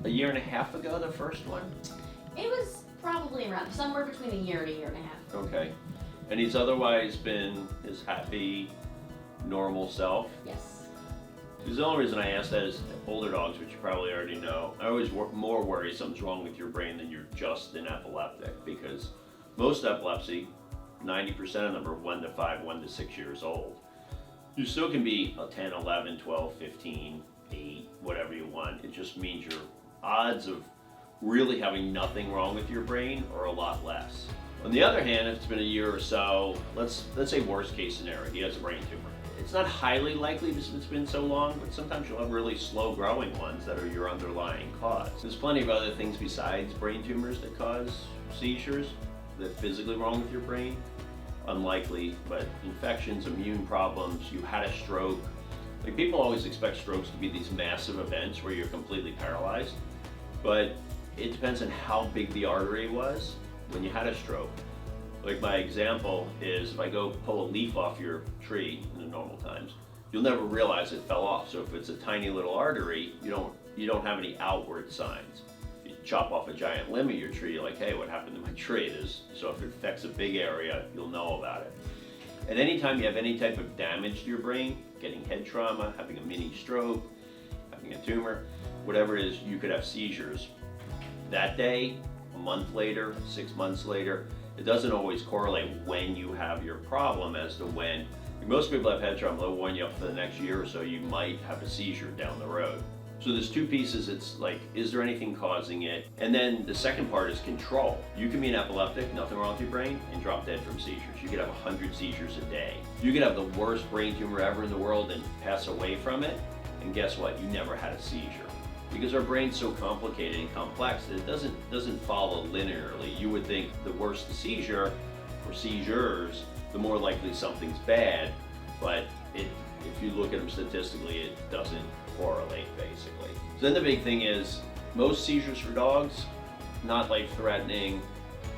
a year and a half ago, the first one? It was probably around somewhere between a year and a half. Okay. And he's otherwise been his happy, normal self? Yes. Because the only reason I ask that is older dogs, which you probably already know, I always more worry something's wrong with your brain than you're just an epileptic, because most epilepsy, 90% of them are 1 to 5, 1 to 6 years old. You still can be a 10, 11, 12, 15, 8, whatever you want. It just means your odds of really having nothing wrong with your brain are a lot less. On the other hand, if it's been a year or so, let's say worst case scenario, he has a brain tumor. It's not highly likely because it's been so long, but sometimes you'll have really slow growing ones that are your underlying cause. There's plenty of other things besides brain tumors that cause seizures that are physically wrong with your brain. Unlikely, but infections, immune problems, you had a stroke. Like, people always expect strokes to be these massive events where you're completely paralyzed, but it depends on how big the artery was when you had a stroke. Like, my example is, if I go pull a leaf off your tree in the normal times, you'll never realize it fell off. So if it's a tiny little artery, you don't have any outward signs. You chop off a giant limb of your tree, you're like, hey, what happened to my tree? So if it affects a big area, you'll know about it. And anytime you have any type of damage to your brain, getting head trauma, having a mini stroke, having a tumor, whatever it is, you could have seizures. That day, a month later, 6 months later, it doesn't always correlate when you have your problem as to when. Most people have head trauma, they'll warn you up for the next year or so, you might have a seizure down the road. So there's two pieces. It's like, is there anything causing it? And then the second part is control. You can be an epileptic, nothing wrong with your brain, and drop dead from seizures. You could have 100 seizures a day. You could have the worst brain tumor ever in the world and pass away from it, and guess what? You never had a seizure. Because our brain's so complicated and complex that it doesn't follow linearly. You would think the worse the seizure, or seizures, the more likely something's bad, but if you look at them statistically, it doesn't correlate, basically. So then the big thing is, most seizures for dogs, not life-threatening,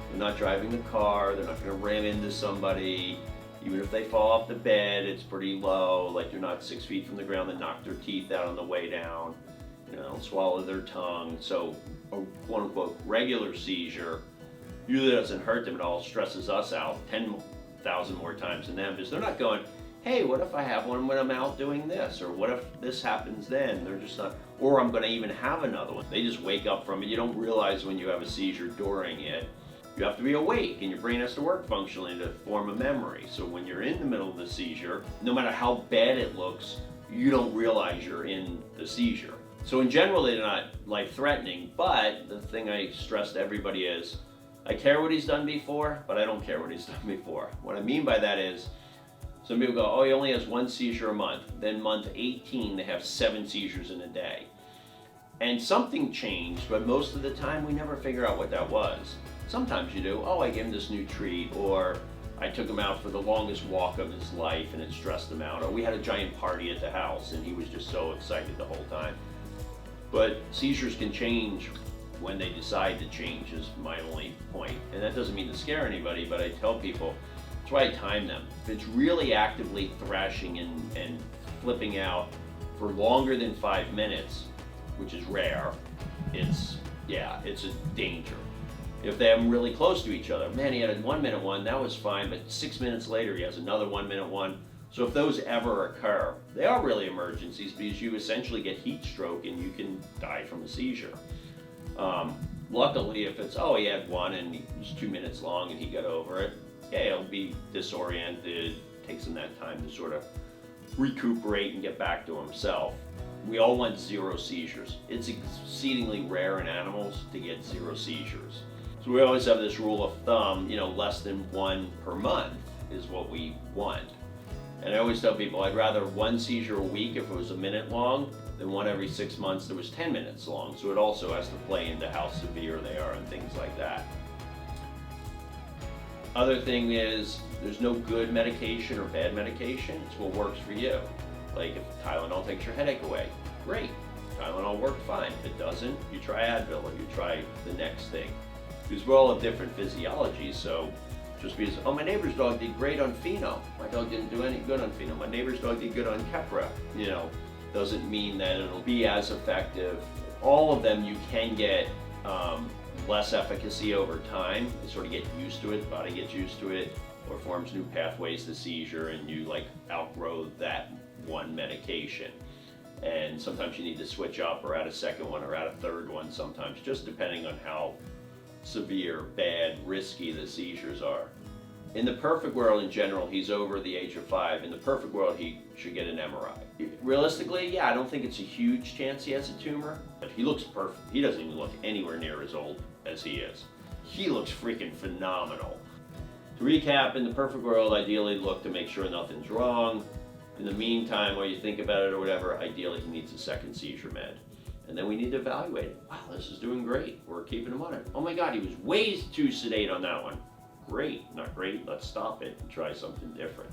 they're not driving the car, they're not gonna ram into somebody, even if they fall off the bed, it's pretty low, like they're not 6 feet from the ground that knock their teeth out on the way down, swallow their tongue. So a quote-unquote regular seizure usually doesn't hurt them at all, stresses us out 10,000 more times than them, because they're not going, hey, what if I have one when I'm out doing this? Or what if this happens then? They're just not, or I'm gonna even have another one. They just wake up from it. You don't realize when you have a seizure during it. You have to be awake, and your brain has to work functionally to form a memory. So when you're in the middle of the seizure, no matter how bad it looks, you don't realize you're in the seizure. So in general, they're not life-threatening, but the thing I stress to everybody is, I care what he's done before, but I don't care what he's done before. What I mean by that is, some people go, oh, he only has 1 seizure a month. Then month 18, they have 7 seizures in a day. And something changed, but most of the time, we never figure out what that was. Sometimes you do, oh, I gave him this new treat, or I took him out for the longest walk of his life and it stressed him out, or we had a giant party at the house and he was just so excited the whole time. But seizures can change when they decide to change, is my only point. And that doesn't mean to scare anybody, but I tell people, that's why I time them. If it's really actively thrashing and flipping out for longer than 5 minutes, which is rare, it's a danger. If they have them really close to each other, man, he had a 1 minute one, that was fine, but 6 minutes later he has another 1 minute one. So if those ever occur, they are really emergencies, because you essentially get heat stroke and you can die from a seizure. Luckily, if it's, oh, he had one and it was 2 minutes long and he got over it, yeah, he'll be disoriented, takes him that time to sort of recuperate and get back to himself. We all want 0 seizures. It's exceedingly rare in animals to get 0 seizures. So we always have this rule of thumb, less than 1 per month is what we want. And I always tell people, I'd rather 1 seizure a week if it was a minute long than 1 every 6 months that was 10 minutes long. So it also has to play into how severe they are and things like that. Other thing is, there's no good medication or bad medication. It's what works for you. Like, if Tylenol takes your headache away, great. Tylenol worked fine. If it doesn't, you try Advil or you try the next thing. Because we all have different physiologies, so just because, oh, my neighbor's dog did great on Pheno. My dog didn't do any good on Pheno. My neighbor's dog did good on Keppra. Doesn't mean that it'll be as effective. all of them you can get less efficacy over time. You sort of get used to it, the body gets used to it, or forms new pathways to seizure, and you like outgrow that one medication. And sometimes you need to switch up or add a second one or add a third one sometimes, just depending on how severe, bad, risky the seizures are. In the perfect world, in general, he's over the age of 5. In the perfect world, he should get an MRI. Realistically, yeah, I don't think it's a huge chance he has a tumor, but he looks perfect. He doesn't even look anywhere near as old as he is. He looks freaking phenomenal. To recap, in the perfect world, ideally look to make sure nothing's wrong. In the meantime, while you think about it or whatever, ideally he needs a second seizure med. And then we need to evaluate it. Wow, this is doing great. We're keeping him on it. Oh my God, he was way too sedate on that one. Great, not great. Let's stop it and try something different.